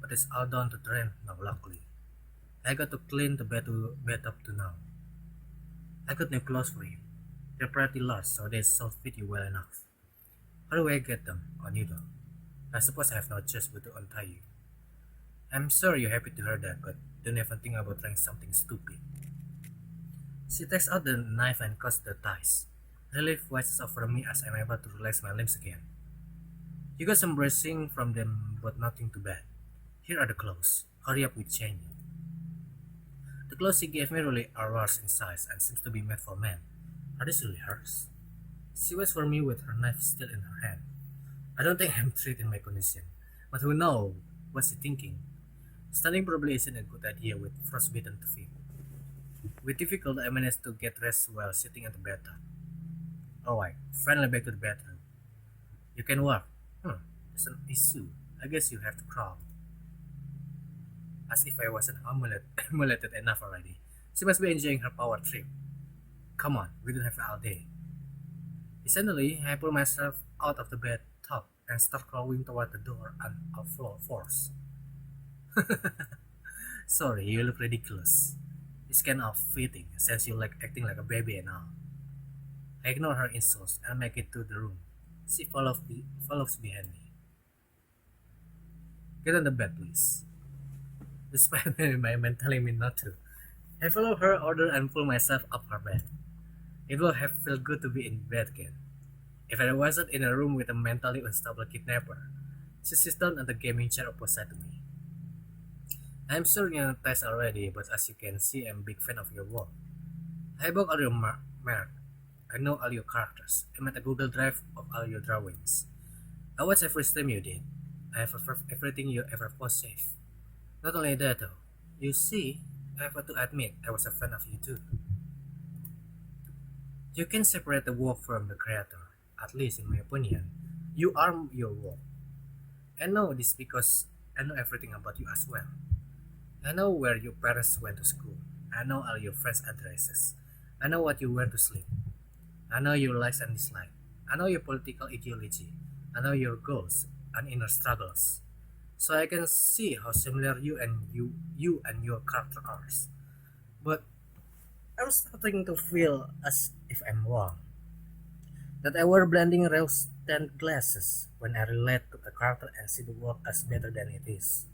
but it's all done to drain now luckily. I got to clean the bed up to now. I got new clothes for you. They're pretty large, so they should fit you well enough. How do I get them on you though? I suppose I have no choice but to untie you. I'm sure you're happy to hear that, but don't even think about trying something stupid. She takes out the knife and cuts the ties. Relief washes over me as I'm able to relax my limbs again. You got some bruising from them, but nothing too bad. Here are the clothes. Hurry up with changing. The clothes she gave me really are large in size and seems to be made for men. Are these really hers? She waits for me with her knife still in her hand. I don't think I'm treating my condition, but who knows what's she thinking? Standing probably isn't a good idea with frostbitten feet. With difficulty, I managed to get rest while sitting at the bathtub. Alright, finally back to the bedroom. You can walk. It's an issue. I guess you have to crawl. As if I wasn't humiliated enough already. She must be enjoying her power trip. Come on, we don't have all day. Suddenly, I pull myself out of the bathtub and start crawling toward the door on all fours. Sorry, you look ridiculous. It's kind of fitting since you like acting like a baby and all. I ignore her insults and make it to the room. She follows behind me. Get on the bed, please. Despite my man telling me not to, I follow her order and pull myself up her bed. It will have felt good to be in bed again. If I wasn't in a room with a mentally unstable kidnapper, she sits down on the gaming chair opposite to me. I'm sure you know this already, but as you can see, I'm a big fan of your work. I bought all your mark. I know all your characters. I made a Google Drive of all your drawings. I watched every stream you did. I have everything you ever post safe. Not only that though, you see, I have to admit I was a fan of you too. You can separate the work from the creator, at least in my opinion. You are your work. I know this because I know everything about you as well. I know where your parents went to school. I know all your friends' addresses. I know what you wear to sleep. I know your likes and dislikes. I know your political ideology. I know your goals and inner struggles. So I can see how similar you and your character are. But I'm starting to feel as if I'm wrong. That I wear blending rose tinted glasses when I relate to a character and see the world as better than it is.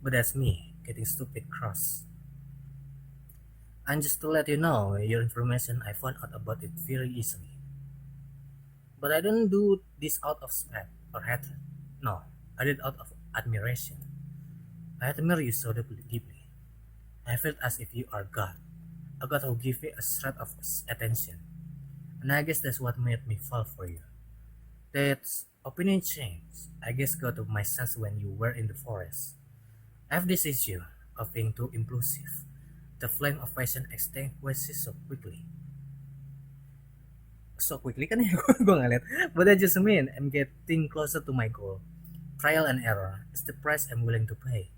But that's me, getting stupid cross. And just to let you know, your information I found out about it very easily. But I didn't do this out of spite or hatred. No, I did out of admiration. I admire you so deeply. I felt as if you are God. A God who gave me a shred of attention. And I guess that's what made me fall for you. That opinion changed. I guess got to my sense when you were in the forest. I have this issue of being too impulsive. The flame of passion extinguishes so quickly. So quickly kan ya gue ngeliat. But I just mean I'm getting closer to my goal. Trial and error is the price I'm willing to pay.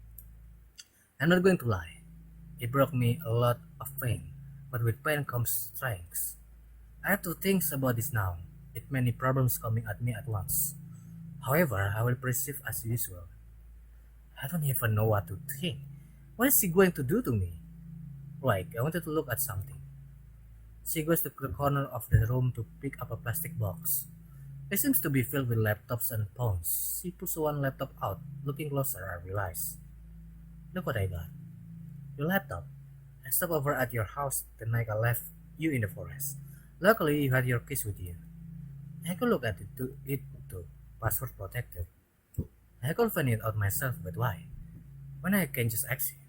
I'm not going to lie. It brought me a lot of pain, but with pain comes strength. I have to think about this now. It many problems coming at me at once. However, I will proceed as usual. I don't even know what to think. What is she going to do to me? Like, I wanted to look at something. She goes to the corner of the room to pick up a plastic box. It seems to be filled with laptops and phones. She pulls one laptop out. Looking closer, I realize. Look what I got. Your laptop. I stopped over at your house the night I left you in the forest. Luckily, you had your keys with you. I could look at it too. Password protected. I could find it out myself, but why? When I can just ask you.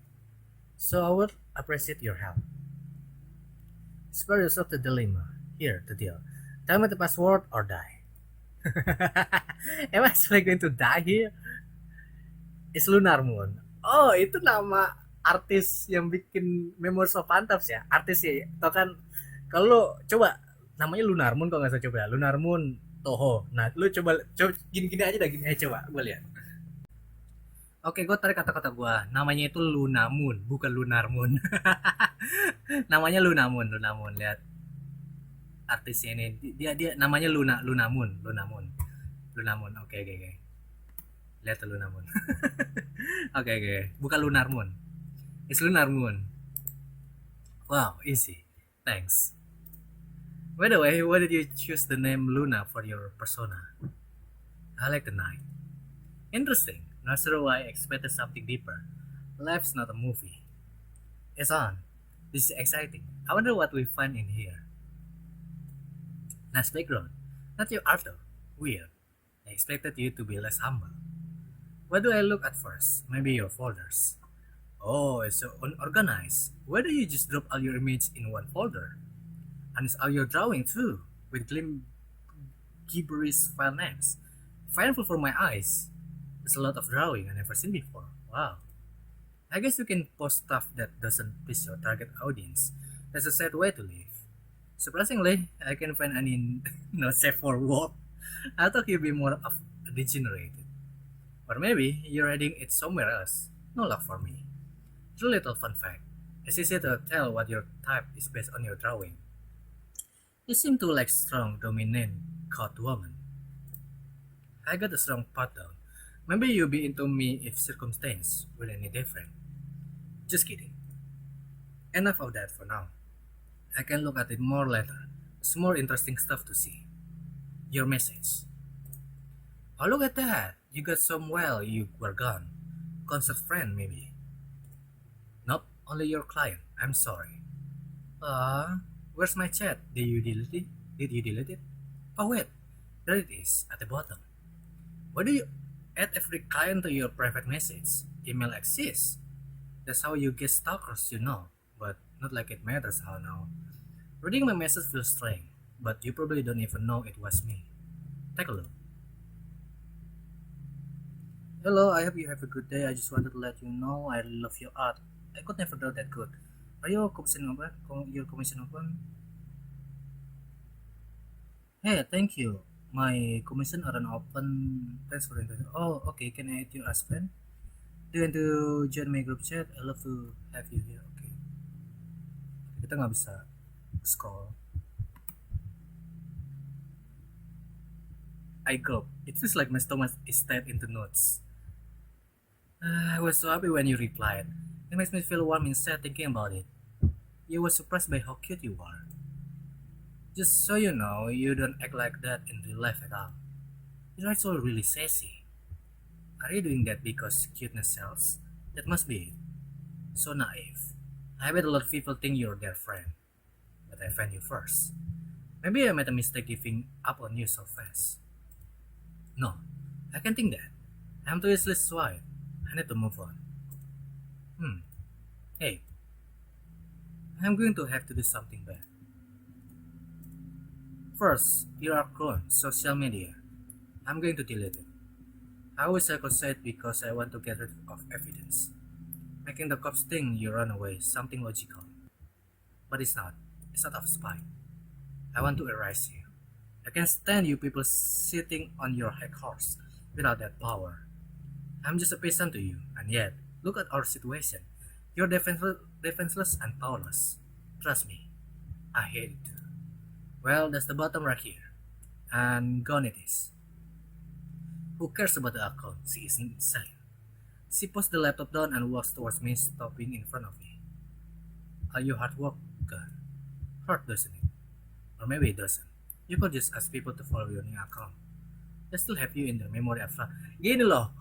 So I would appreciate your help. Spare yourself the dilemma. Here, the deal. Tell me the password or die. Am I actually going to die here? It's Lunar Moon. Oh, itu nama artis yang bikin Memories of Pantaps ya. Artis ya. Tau kan, kalau coba namanya Lunar Moon kalau nggak salah coba. Lunar Moon Toho. Nah, lu coba gini-gini aja dah gini aja coba. Gue lihat. Oke, gue tarik kata-kata gue. Namanya itu Luna Moon, bukan Lunar Moon. Namanya Luna Moon, Luna Moon. Lihat artisnya ini. Dia namanya Luna Moon, Luna Moon. Luna Moon. Oke, oke, oke. Lihat tuh Luna Moon. Oke, oke. Bukan Lunar Moon. It's Lunar Moon. Wow, easy. Thanks. By the way, why did you choose the name Luna for your persona? I like the night. Interesting. Not sure why I expected something deeper. Life's not a movie. It's on. This is exciting. I wonder what we find in here. Nice background. Not your art though. Weird. I expected you to be less humble. What do I look at first? Maybe your folders. Oh, it's so unorganized. Why do you just drop all your images in one folder? And it's all your drawing too, with gibberish file names. Painful for my eyes. There's a lot of drawing I've never seen before. Wow. I guess you can post stuff that doesn't please your target audience. That's a sad way to live. Surprisingly, I can't find any no safe for work. I thought you'd be more of a degenerated. Or maybe you're reading it somewhere else. No luck for me. True little fun fact. It's easy to tell what your type is based on your drawing. You seem to like strong, dominant, caught woman. I got a strong part down. Maybe you'll be into me if circumstance were any different. Just kidding. Enough of that for now. I can look at it more later. There's more interesting stuff to see. Your message. Oh, look at that. You got some while you were gone. Concert friend, maybe. Nope, only your client. I'm sorry. Where's my chat? Did you delete it? Did you delete it? Oh wait, there it is at the bottom. Why do you add every client to your private message? Email exists. That's how you get stalkers, you know. But not like it matters how now. Reading my message feels strange, but you probably don't even know it was me. Take a look. Hello, I hope you have a good day. I just wanted to let you know I really love your art. I could never draw that good. Are you commission open? Your commission open? Hey, thank you. My commission aren't open. Thanks for the interview. Oh, okay. Can I add you as friend? Do you want to join my group chat? I love to have you here. Okay. kita nggak bisa scroll. I gulped. It feels like my stomach is stabbed into knots. I was so happy when you replied. It makes me feel warm inside thinking about it. You were surprised by how cute you are. Just so you know, you don't act like that in real life at all. You're actually really sassy. Are you doing that because cuteness sells? That must be it. So naive. I bet a lot of people think you're their friend. But I found you first. Maybe I made a mistake giving up on you so fast. No, I can't think that. I'm too easily swayed. I need to move on. Hey, I'm going to have to do something bad. First, you are grown, social media. I'm going to delete it. I wish I could say it because I want to get rid of evidence. Making the cops think you run away is something logical. But it's not. It's not of spite. I want to erase you. I can't stand you people sitting on your high horse without that power. I'm just a peasant to you, and yet, look at our situation. You're defenseless and powerless. Trust me, I hate it too. Well, that's the bottom right here. And gone it is. Who cares about the account? She is insane. She puts the laptop down and walks towards me, stopping in front of me. Are you hard worker? Hard, doesn't it? Or maybe it doesn't. You could just ask people to follow your new account. They still have you in their memory of life. Gini loh,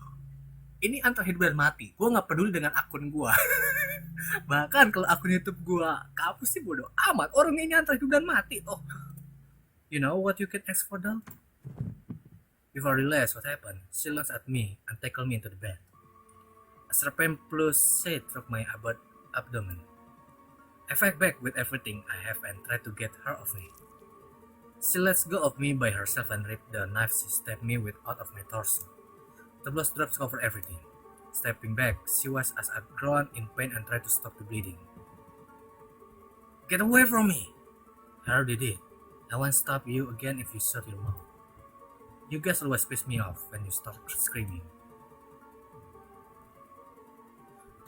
ini antara hidup dan mati. Gue nggak peduli dengan akun gue. Bahkan kalau akun YouTube gue kapus sih bodo amat. Orang ini antara hidup dan mati. Oh, you know what you can ask for them? Before I realized what happened, she lunged at me and tackled me into the bed. A serpent plus shade through my abdomen. I fight back with everything I have and try to get her off me. She lets go of me by herself and ripped the knife she stabbed me with out of my torso. The blood drops cover everything. Stepping back, she was as I groaned in pain and tried to stop the bleeding. Get away from me! I already did. I won't stop you again if you shut your mouth. You guys always piss me off when you start screaming.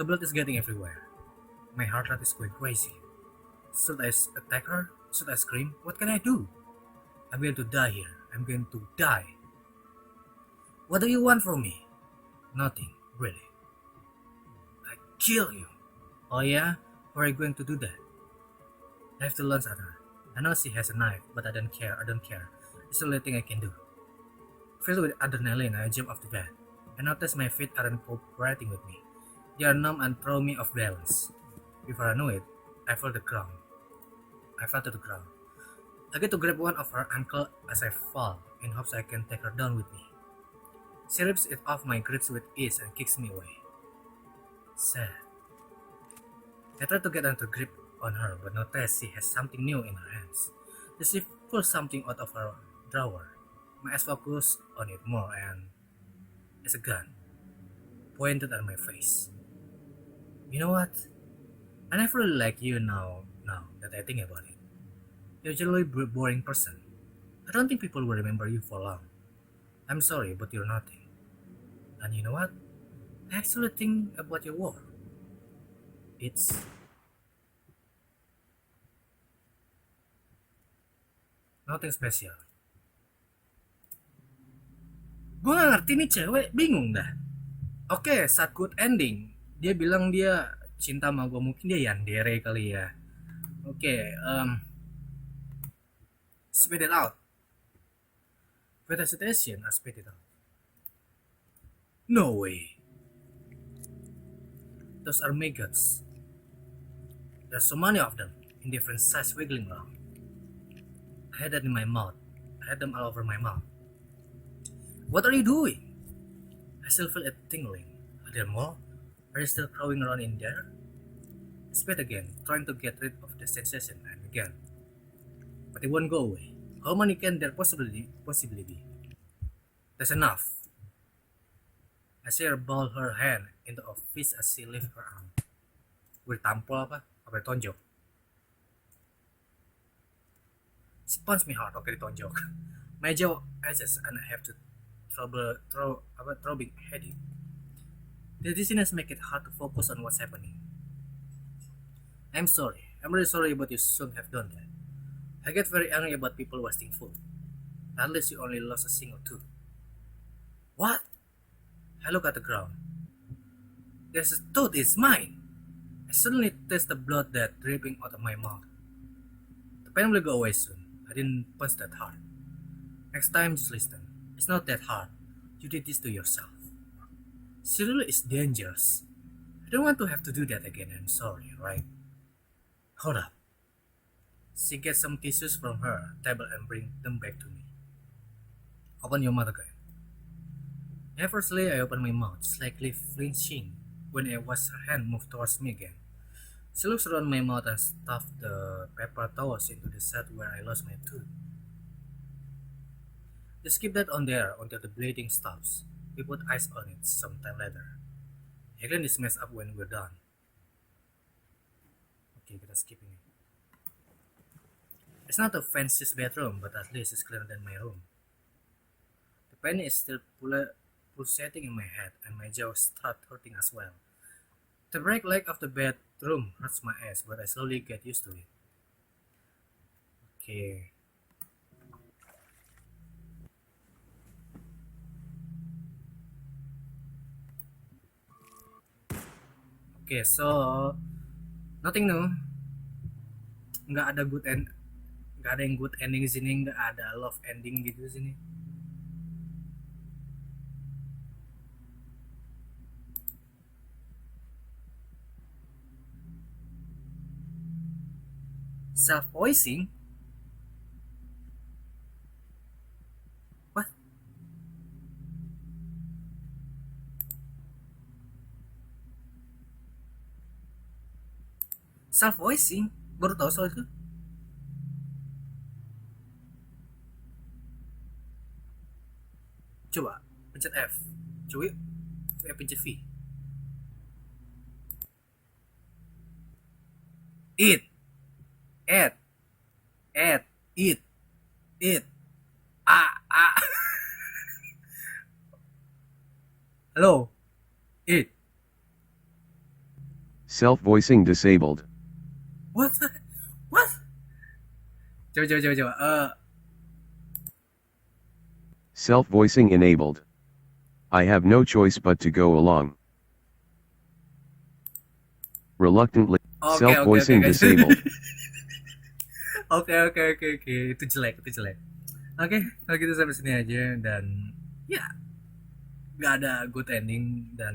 The blood is getting everywhere. My heart rate is going crazy. Should I attack her? Should I scream? What can I do? I'm going to die here. I'm going to die. What do you want from me? Nothing, really. I kill you. Oh yeah? How are you going to do that? I have to lunge at her. I know she has a knife, but I don't care. It's the only thing I can do. Filled with adrenaline, I jump off the bed. I notice my feet aren't cooperating with me. They are numb and throw me off balance. Before I know it, I fell to the ground. I get to grab one of her ankle as I fall, in hopes I can take her down with me. She rips it off my grips with ease and kicks me away. Sad. I try to get another grip on her, but notice she has something new in her hands. She pulls something out of her drawer. My eyes focus on it more, and it's a gun, pointed at my face. You know what? I never really like you now that I think about it. You're generally a boring person. I don't think people will remember you for long. I'm sorry, but you're nothing. And you know what? I actually think about your work. It's nothing special. Gue gak ngerti nih cewek, bingung dah. Oke, saat good ending, dia bilang dia cinta sama gue, mungkin dia yandere kali ya. Oke, spit it out. With hesitation, I spit it out. No way. Those are maggots. There's so many of them, in different sizes wiggling around. I had that in my mouth. I had them all over my mouth. What are you doing? I still feel it tingling. Are there more? Are you still crawling around in there? I spit again, trying to get rid of the sensation, and again. But it won't go away. How many can there possibly be? That's enough. I see her ball her hand into a fist as she lifts her arm. Gue ditampol apa? Apa ditonjok? She punched me hard. Oke, ditonjok. My jaw edges and I have to throbbing headache. The dizziness make it hard to focus on what's happening. I'm sorry. I'm really sorry, but you shouldn't have done that. I get very angry about people wasting food. At least you only lost a single tooth. What? I look at the ground. There's a tooth, it's mine. I suddenly taste the blood that dripping out of my mouth. The pain will go away soon. I didn't punch that hard. Next time, just listen. It's not that hard. You did this to yourself. Cereal is dangerous. I don't want to have to do that again. I'm sorry, right? Hold up. She gets some tissues from her table and bring them back to me. Open your mouth again. Nervously, I open my mouth, slightly flinching when I watch her hand move towards me again. She looks around my mouth and stuffs the paper towels into the set where I lost my tooth. Just keep that on there until the bleeding stops. We put ice on it sometime later. I clean this mess up when we're done. Okay, kita skip ini. It's not the fanciest bedroom, but at least it's cleaner than my room. The pain is still pulsating in my head, and my jaw starts hurting as well. The bright light of the bedroom hurts my eyes, but I slowly get used to it. Okay. Okay, so nothing new. Nggak ada nggak ada yang good ending di sini, nggak ada love ending gitu di sini. Self-voicing? What? Self-voicing? Baru tahu soal itu. Coba, pencet F. Coba yuk. Pencet V. It. At. It. Ah. Hello. It. Self-voicing disabled. What? What? Coba. Self-voicing enabled. I have no choice but to go along. Reluctantly. Okay, Self-voicing okay. disabled. Oke. Itu jelek. Oke, kalau gitu sampai sini aja dan ya nggak ada good ending dan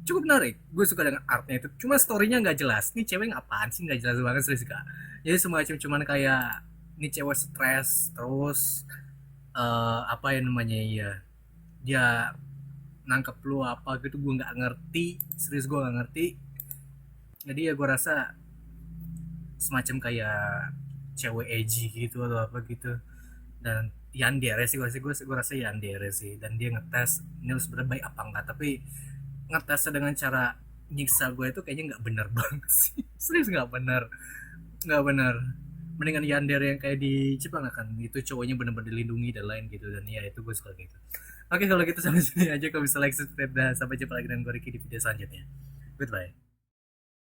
cukup menarik. Gue suka dengan artnya itu. Cuma storynya nggak jelas. Nih cewek apaan sih, nggak jelas banget serius kak. Jadi semacam cuman kayak ini cewek stres terus apa yang namanya ya dia nangkep lu apa gitu, gue nggak ngerti, serius gue nggak ngerti. Jadi ya gue rasa semacam kayak cewek edgy gitu atau apa gitu, dan yandere sih gue rasa yandere sih, dan dia ngetes ini sebenarnya baik apa enggak, tapi ngetesnya dengan cara nyiksa gue itu kayaknya nggak bener banget sih. Serius nggak bener mendingan yandere yang kayak di Jepang kan, itu cowoknya bener-bener dilindungi dan lain gitu, dan ya itu gue suka gitu. Oke, kalau gitu sampai sini aja. Kalau bisa like, subscribe, dan sampai jumpa lagi dengan Doreki di video selanjutnya. Goodbye.